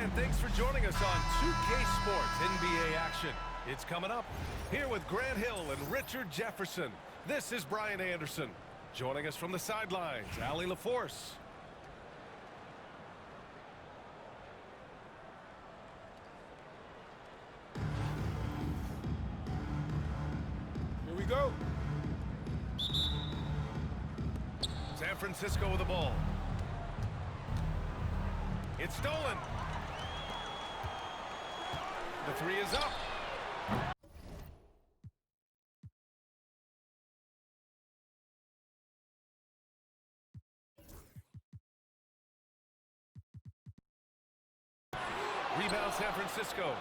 Hi, and thanks for joining us on 2K Sports NBA action. It's coming up. Here with Grant Hill and Richard Jefferson, this is Brian Anderson. Joining us from the sidelines, Allie LaForce. Here we go. San Francisco with the ball. It's stolen. The three is up. Rebound San Francisco.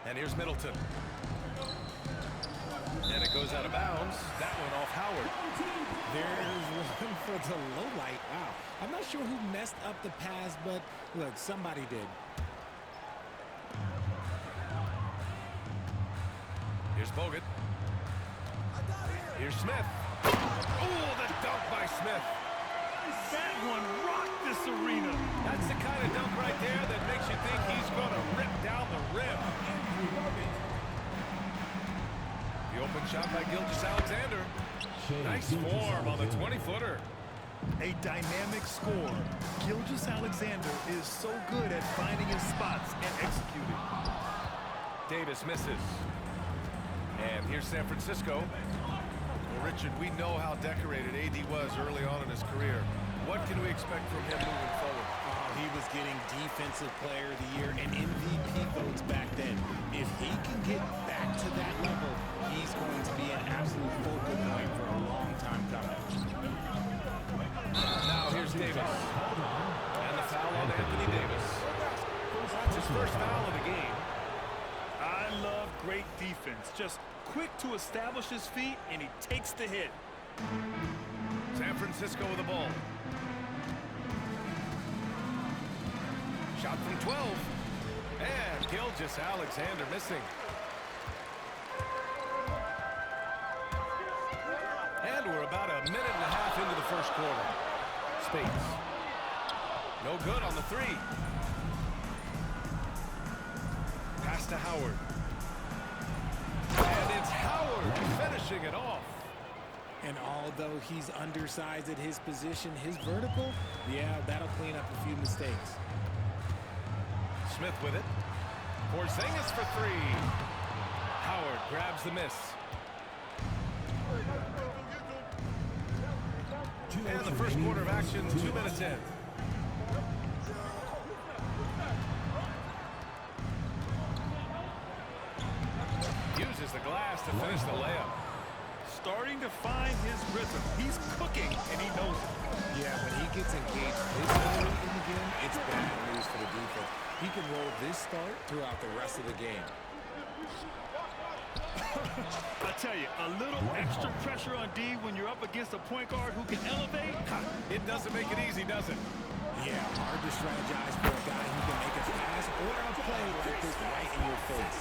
And here's Middleton. And it goes out of bounds. That one off Howard. There's one for the low light. Wow. I'm not sure who messed up the pass, but look, somebody did. Here's Bogut. Here's Smith. Oh, the dunk by Smith. That one rocked this arena. That's the kind of dunk right there that makes you think he's going to rip down the rim. The open shot by Gilgeous-Alexander. Nice form on the 20-footer. A dynamic score. Gilgeous-Alexander is so good at finding his spots and executing. Davis misses. And here's San Francisco. Well, Richard, we know how decorated AD was early on in his career. What can we expect from him moving forward? He was getting Defensive Player of the Year and MVP votes back then. If he can get back to that level, he's going to be an absolute focal point for a long time coming. Now here's Davis. And the foul on Anthony Davis. That's his first foul of the game. I love great defense. Just quick to establish his feet, and he takes the hit. San Francisco with the ball. Shot from 12. And Gilgeous-Alexander missing. And we're about a minute and a half into the first quarter. Spates. No good on the three. Pass to Howard. And it's Howard finishing it off. And although he's undersized at his position, his vertical, yeah, that'll clean up a few mistakes. Smith with it. Porzingis for three. Howard grabs the miss. And the first quarter of action, 2 minutes in. Uses the glass to finish the layup. Starting to find his rhythm. He's cooking, and he knows it. Yeah, when he gets engaged this early in the game, it's bad news for the defense. He can roll this start throughout the rest of the game. I tell you, a little extra pressure on D when you're up against a point guard who can elevate. It doesn't make it easy, does it? Yeah, hard to strategize for a guy who can make a pass or a play like this right in your face.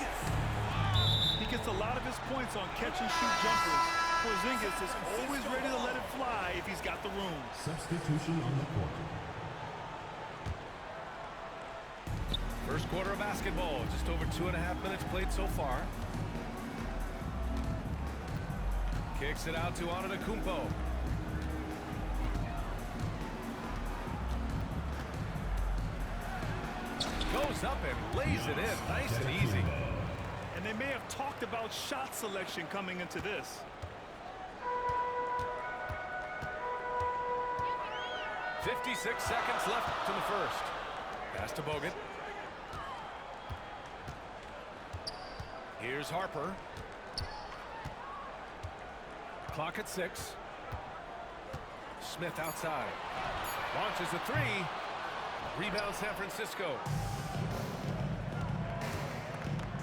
He gets a lot of his points on catch-and-shoot jumpers. Porzingis is always ready to let it fly if he's got the room. Substitution on the court. First quarter of basketball, just over 2.5 minutes played so far. Kicks it out to Antetokounmpo. Goes up and lays it in, nice and easy. And they may have talked about shot selection coming into this. .56 seconds left in the first. Pass to Bogut. Here's Harper. Clock at 6. Smith outside. Launches a three. Rebound San Francisco.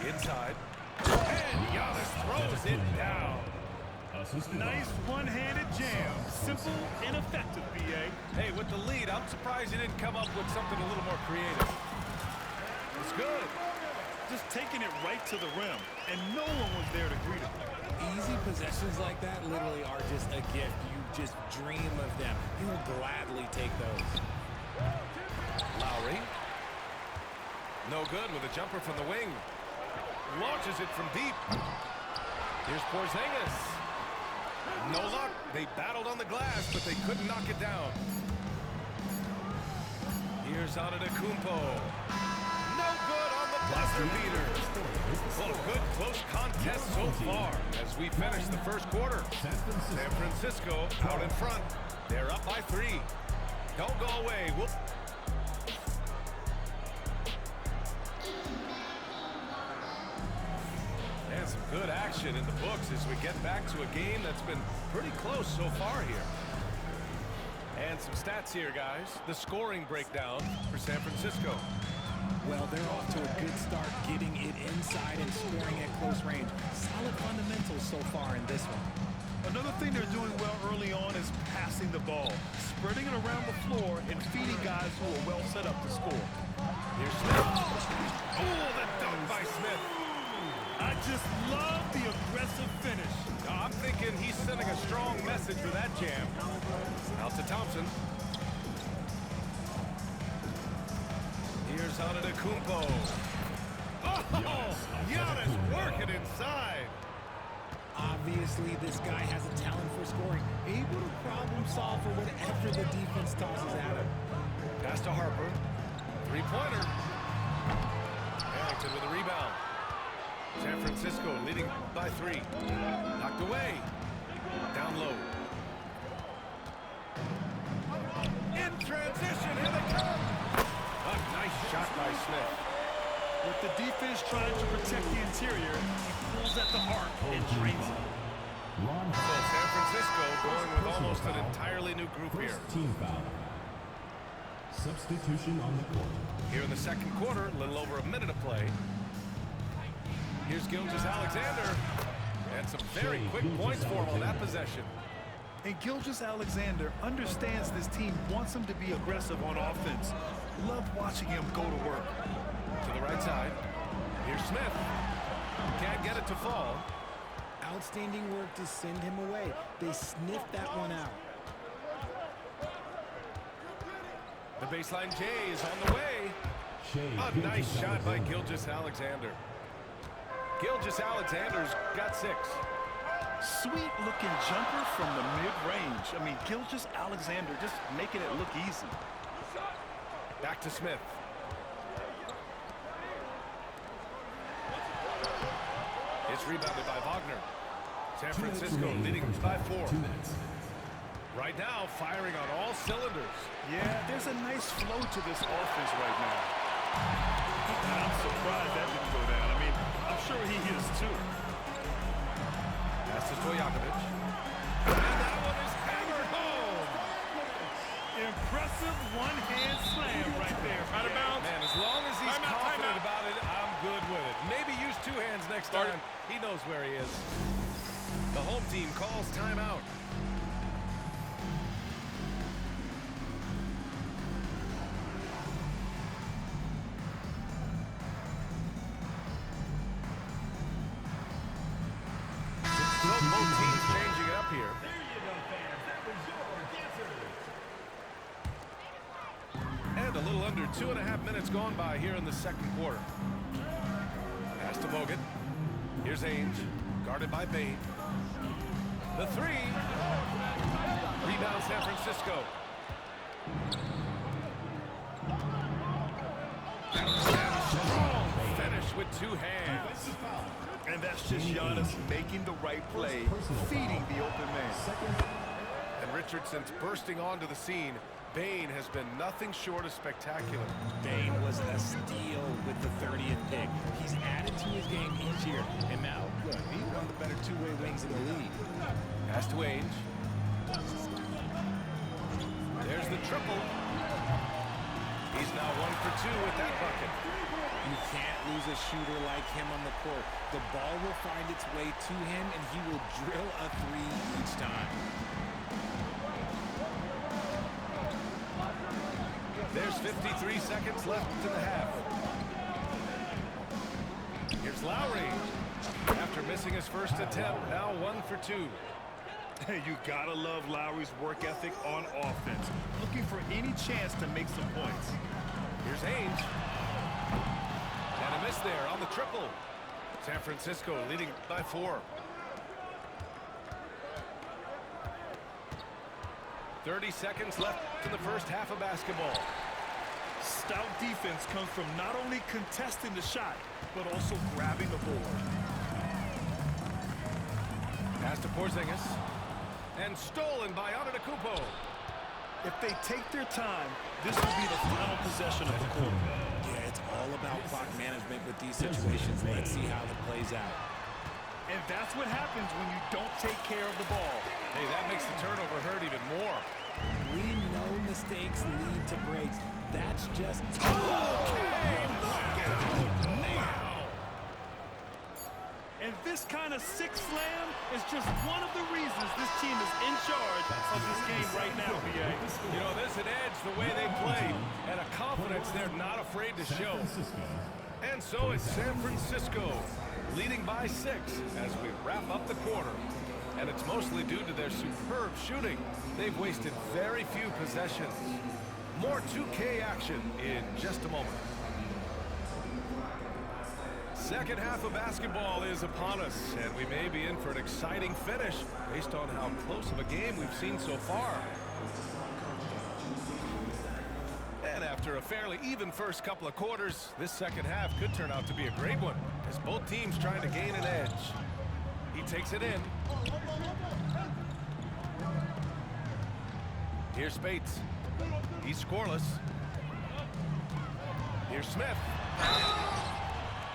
Inside. And Giannis throws it down. Nice one-handed jam. Simple and effective, B.A. Hey, with the lead, I'm surprised he didn't come up with something a little more creative. It's good. just taking it right to the rim, and no one was there to greet him. Easy possessions like that literally are just a gift. You just dream of them. He'll gladly take those. Lowry. No good with a jumper from the wing. Launches it from deep. Here's Porzingis. No luck. They battled on the glass, but they couldn't knock it down. Here's Antetokounmpo. No good on the buzzer beater. Well, good close contest so far as we finish the first quarter. San Francisco out in front. They're up by 3. Don't go away. And some good action in the books as we get back to a game that's been pretty close so far here. And some stats here, guys. The scoring breakdown for San Francisco. Well, they're off to a good start getting it inside and scoring at close range. Solid fundamentals so far in this one. Another thing they're doing well early on is passing the ball, spreading it around the floor and feeding guys who are well set up to score. Here's Smith. Oh, the dunk by Smith. I just love the aggressive finish. I'm thinking he's sending a strong message with that jam. Out to Thompson. Here's Antetokounmpo. Oh, Giannis working inside. Obviously, this guy has a talent for scoring, able to problem solve for whatever the defense tosses at him. Pass to Harper. Three-pointer. Harrington with a rebound. San Francisco leading by 3. Knocked away. Down low. In transition, here they come. A nice shot by Smith. With the defense trying to protect the interior, he pulls at the arc and drains it. So San Francisco going with almost an entirely new group here. Team foul. Substitution on the court. Here in the second quarter, a little over a minute of play. Here's Gilgeous-Alexander. And some very quick points for him on that possession. And Gilgeous-Alexander understands this team wants him to be aggressive on offense. Love watching him go to work. To the right side. Here's Smith. Can't get it to fall. Outstanding work to send him away. They sniffed that one out. The baseline J is on the way. A nice shot by Gilgeous-Alexander. Gilgeous-Alexander's got 6. Sweet looking jumper from the mid-range. I mean, Gilgeous-Alexander just making it look easy. Back to Smith. It's rebounded by Wagner. San Francisco leading by 4. Right now, firing on all cylinders. Yeah, there's a nice flow to this offense right now. And I'm surprised that didn't go down. I mean, I'm sure he is too. Pass to Stojakovic. And that one is hammered home. Impressive one-hand slam right there. Out of bounds. Man, as long as he's confident about it, I'm good with it. Maybe use 2 hands next time. He knows where he is. The home team calls timeout. So both teams changing it up here. And a little under 2.5 minutes gone by here in the second quarter. Pass to Bogut. Here's Ainge, guarded by Bane. The 3. Rebound San Francisco. Strong finish with 2 hands. And that's just Giannis making the right play, feeding the open man. And Richardson's bursting onto the scene. Bane has been nothing short of spectacular. Bane was a steal with the 30th pick. He's added to his game each year. And now, look, he's one of the better two-way wings in the league. Pass to Ainge. There's the triple. He's now 1 for 2 with that bucket. You can't lose a shooter like him on the court. The ball will find its way to him, and he will drill a 3 each time. There's 53 seconds left in the half. It's Lowry. After missing his first attempt, now 1 for 2. Hey, you gotta love Lowry's work ethic on offense. Looking for any chance to make some points. Here's Haynes. And a miss there on the triple. San Francisco leading by 4. 30 seconds left in the first half of basketball. Stout defense comes from not only contesting the shot, but also grabbing the board. Pass to Porzingis. And stolen by Antetokounmpo. If they take their time, this will be the final possession of the quarter. Yeah, it's all about clock management with these situations. Let's see how it plays out. And that's what happens when you don't take care of the ball. Hey, that makes the turnover hurt even more. We know mistakes lead to breaks. That's just... And this kind of sick slam is just one of the reasons this team is in charge of this game right now, B.A. You know, there's an edge the way they play, and a confidence they're not afraid to show. And so it's San Francisco leading by 6 as we wrap up the quarter. And it's mostly due to their superb shooting. They've wasted very few possessions. More 2K action in just a moment. Second half of basketball is upon us, and we may be in for an exciting finish based on how close of a game we've seen so far. And after a fairly even first couple of quarters, this second half could turn out to be a great one, as both teams trying to gain an edge. He takes it in. Here's Spates. He's scoreless. Here's Smith.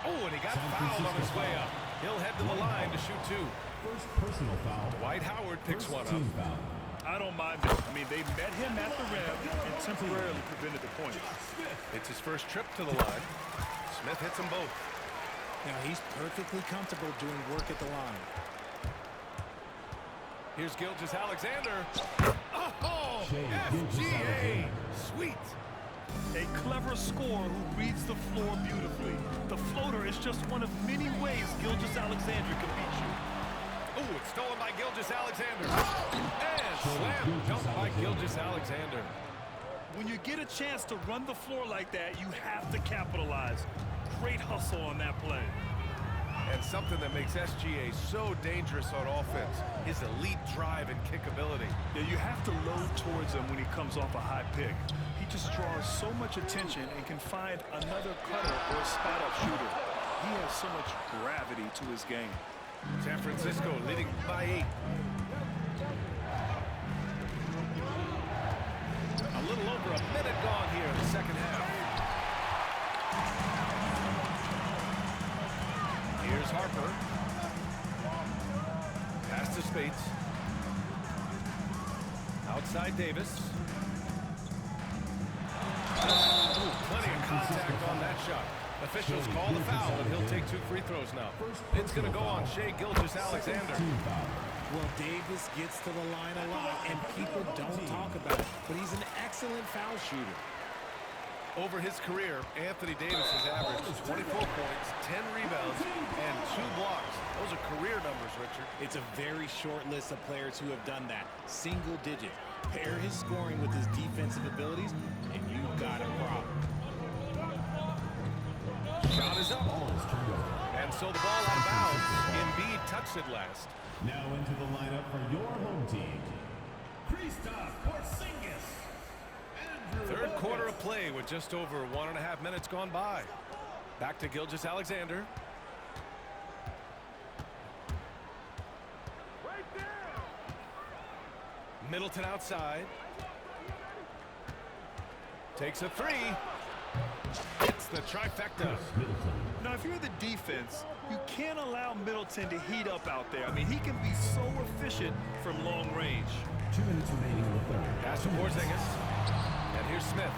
Oh, and he got fouled on his way up. He'll head to the line to shoot 2. First personal foul. Dwight Howard picks one up. Foul. I don't mind this. I mean, they met him at the rim and temporarily prevented the point. It's his first trip to the line. Smith hits them both. Now, he's perfectly comfortable doing work at the line. Here's Gilgeous-Alexander. Oh, Shea SGA. Sweet. A clever scorer who reads the floor beautifully. The floater is just one of many ways Gilgeous-Alexander can beat you. Oh, it's stolen by Gilgeous-Alexander. And slam dunk by Gilgeous-Alexander. When you get a chance to run the floor like that, you have to capitalize. Great hustle on that play. And something that makes SGA so dangerous on offense, his elite drive and kick ability. Yeah, you have to load towards him when he comes off a high pick. He just draws so much attention and can find another cutter or a spot-up shooter. He has so much gravity to his game. San Francisco leading by 8. A little over a minute gone here in the second half. Here's Harper. Pass to Spates. Outside Davis. Oh, plenty of contact on that shot. Officials call the foul, and he'll take 2 free throws now. It's going to go on Shea Gilgeous-Alexander. Well, Davis gets to the line a lot, and people don't talk about it, but he's an excellent foul shooter. Over his career, Anthony Davis has averaged 24 points, 10 rebounds, and 2 blocks. Those are career numbers, Richard. It's a very short list of players who have done that. Single digit. Pair his scoring with his defensive abilities, and you've got a problem. Shot is up. And so the ball out of bounds. Embiid touched it last. Now into the lineup for your home team. Kristaps Porzingis. Third quarter of play with just over 1.5 minutes gone by. Back to Gilgeous-Alexander. Middleton outside. Takes a 3. It's the trifecta. Now, if you're the defense, you can't allow Middleton to heat up out there. I mean, he can be so efficient from long range. 2 minutes remaining in the third. Pass to Porzingis. And here's Smith.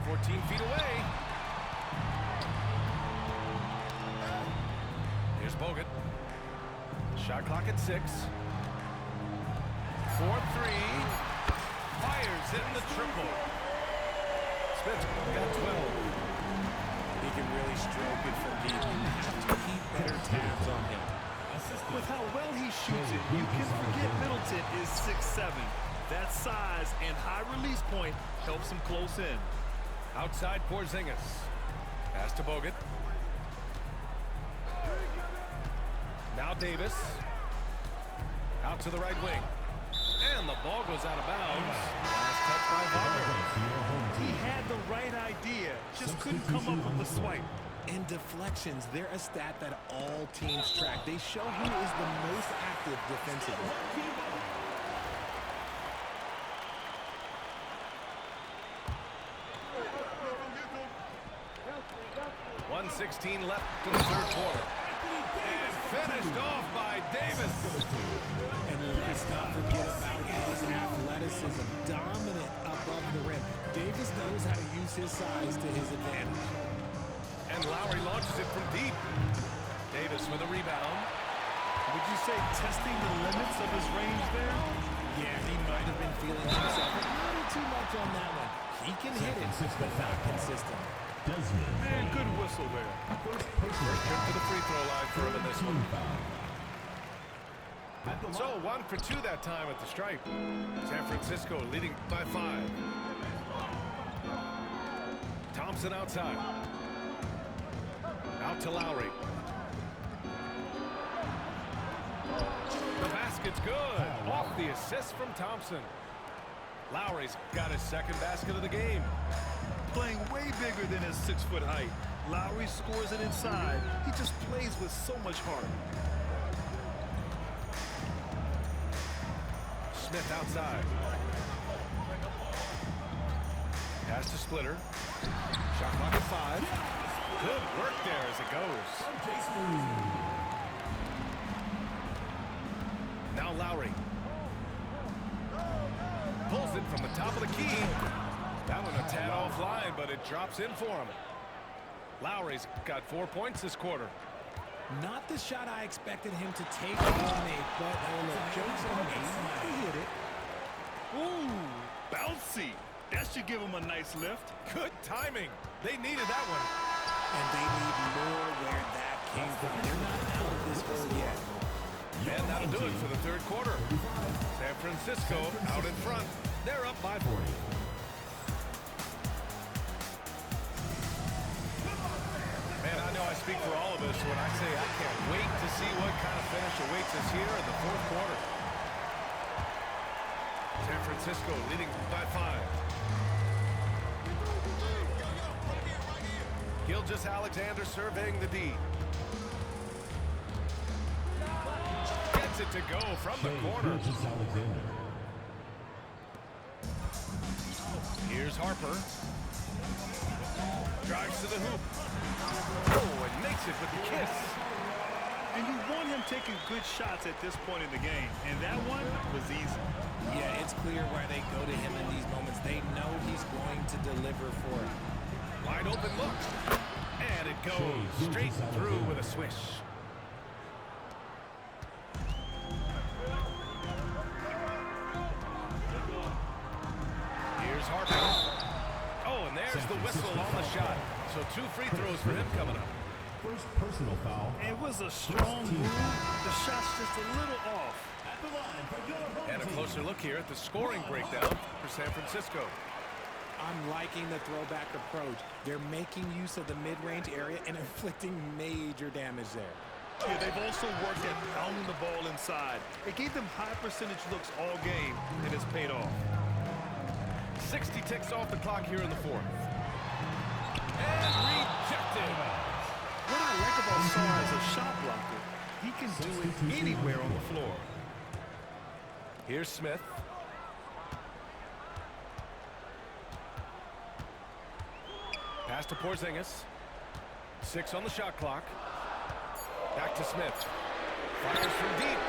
14 feet away. Here's Bogut. Shot clock at 6. 4-3. Fires in the triple. Smith got 12. He can really stroke it from deep. You have to keep better tabs on him. With how well he shoots it, you can forget Middleton is 6'7". That size and high release point helps him close in. Outside Porzingis. Pass to Bogut. Now Davis. Out to the right wing. And the ball goes out of bounds. Last touch by Wagner. He had the right idea, just couldn't come up with the swipe. And deflections, they're a stat that all teams track. They show who is the most active defensively. .116 left in the third quarter. And finished off by Davis. And let's not forget about his athleticism. Dominant above the rim. Davis knows how to use his size to his advantage. And Lowry launches it from deep. Davis with a rebound. Would you say testing the limits of his range there? Yeah, he might have been feeling himself a little too much on that one. He can hit it, but not consistent. And good whistle there. Good to the free throw line for him in this one. So 1 for 2 that time at the stripe. San Francisco leading by 5. Thompson outside. Out to Lowry. The basket's good. Off the assist from Thompson. Lowry's got his second basket of the game. Playing way bigger than his 6-foot height. Lowry scores it inside. He just plays with so much heart. Smith outside. Pass to Splitter. Shot clock at 5. Good work there as it goes. Now Lowry. Pulls it from the top of the key. That one a tad offline, but it drops in for him. Lowry's got 4 points this quarter. Not the shot I expected him to take or make, but look, jokes on him. He hit it. Ooh, bouncy. That should give him a nice lift. Good timing. They needed that one. And they need more where that came from. They're not out of this hole yet. And that'll do it for the third quarter. San Francisco out in front. They're up by 40. Man, I know I speak for all of us when I say I can't wait to see what kind of finish awaits us here in the fourth quarter. San Francisco leading by 5. Gilgeous-Alexander surveying the D. Gets it to go from the corner. Here's Harper. Drives to the hoop. Oh, and makes it with the kiss. And you want him taking good shots at this point in the game. And that one was easy. Yeah, it's clear why they go to him in these moments. They know he's going to deliver for it. Wide open look. And it goes straight through with a swish. Here's Harper. Oh, and there's the whistle on the shot. So 2 free throws for him coming up. First personal foul. It was a strong move. The shot's just a little off. And a closer look here at the scoring breakdown for San Francisco. I'm liking the throwback approach. They're making use of the mid-range area and inflicting major damage there. Yeah, they've also worked at pounding the ball inside. It gave them high percentage looks all game, and it's paid off. 60 ticks off the clock here in the fourth. And rejected. What I like about Sarr as a shot blocker, he can do it anywhere on the floor. Here's Smith. Pass to Porzingis. 6 on the shot clock. Back to Smith. Fires from deep.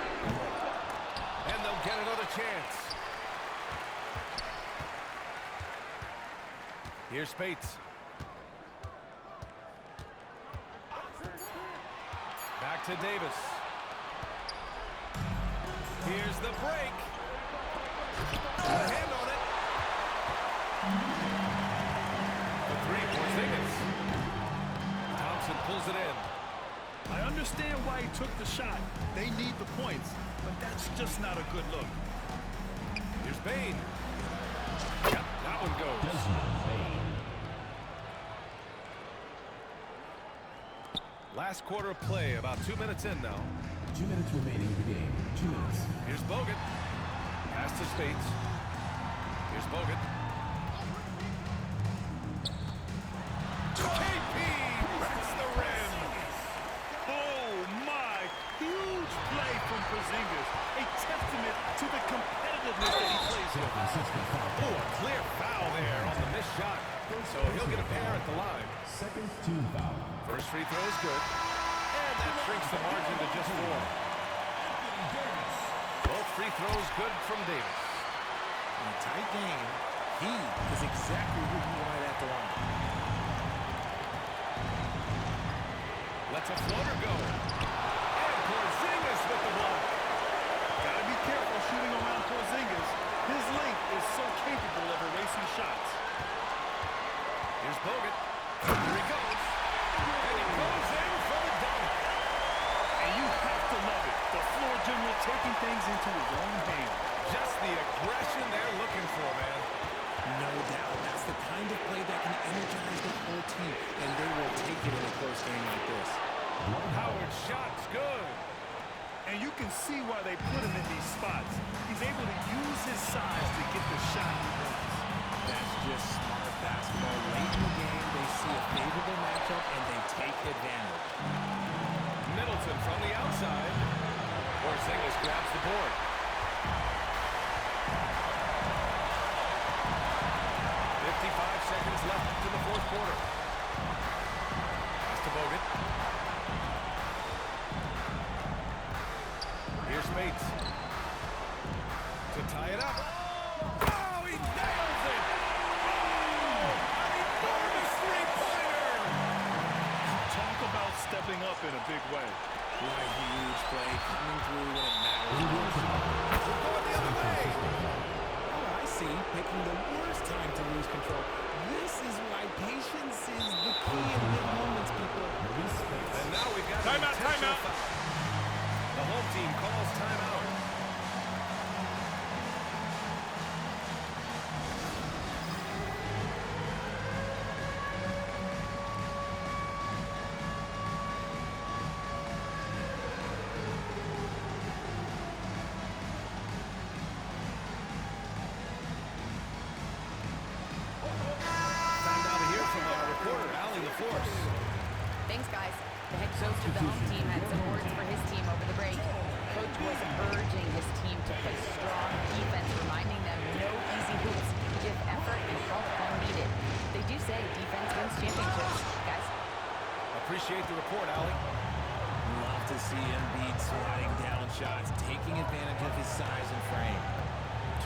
And they'll get another chance. Here's Spates. Back to Davis. Here's the break. Hand on it. The 3, Porzingis. why he took the shot. They need the points, but that's just not a good look. Here's Bane. Yep, that one goes. Desmond Bane. Last quarter of play, about 2 minutes in now. 2 minutes remaining in the game. 2 minutes. Here's Bogut. Pass to Spates. Here's Bogut. KP wrecks the rim. Oh, my. Huge play from Porzingis. A testament to the competitiveness that he plays San with. Francisco foul. Oh, a clear foul there on the missed shot. So he'll get a pair at the line. Second team foul. First free throw is good. And that shrinks the margin to just 4. Both free throws good from Davis. In a tight game, he is exactly who you wanted at the line. Lets a floater go. And Porzingis with the block. Gotta be careful shooting around Porzingis. His length is so capable of erasing shots. Here's Bogut. Here he goes. And he goes in for the dunk. And you have to love it. The floor general taking things into his own hands. Just the aggression they're looking for, man. No doubt. That's the kind of play that can energize the whole team, and they will take it in a close game like this. Howard's shot's good. And you can see why they put him in these spots. He's able to use his size to get the shot he wants. That's just smart basketball. Late in the game, they see a favorable matchup, and they take advantage. Middleton from the outside. Porzingis grabs the board. 55 seconds left in the fourth quarter. Pass to Bogut. Here's Spates. To tie it up. Oh, he nails it! Oh, an enormous three-pointer! Talk about stepping up in a big way. What a huge play coming through when it matters. We're going the other way! Oh, I see. Picking the worst time to lose control. This is why patience is the key in big moments, people. And now we've got Timeout, an intentional timeout. foul. The home team calls timeout. Time now to hear from our reporter, Allie LaForce. Thanks, guys. The head coach of the home team had some words for his team over the break. Coach was urging his team to play strong defense, reminding them no easy hoops, give effort, and help when needed. They do say defense wins championships, guys. Appreciate the report, Allie. Love to see Embiid sliding down shots, taking advantage of his size and frame.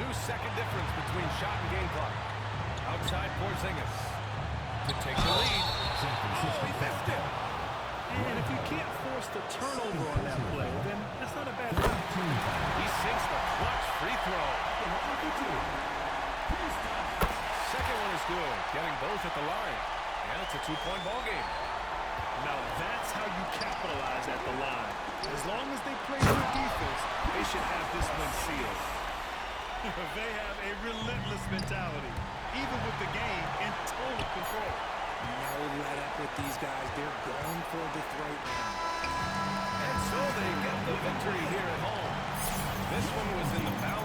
2-second difference between shot and game clock. Outside Porzingis to take the lead. Oh, he missed it. And if you can't force the turnover on that play, then that's not a bad thing. He sinks the clutch free throw. Second one is good, getting both at the line. And it's a 2-point ball game. Now that's how you capitalize at the line. As long as they play good defense, they should have this one sealed. They have a relentless mentality, even with the game in total control. No let up with these guys. They're going for the throat now. And so they get the victory here at home. This one was in the balance.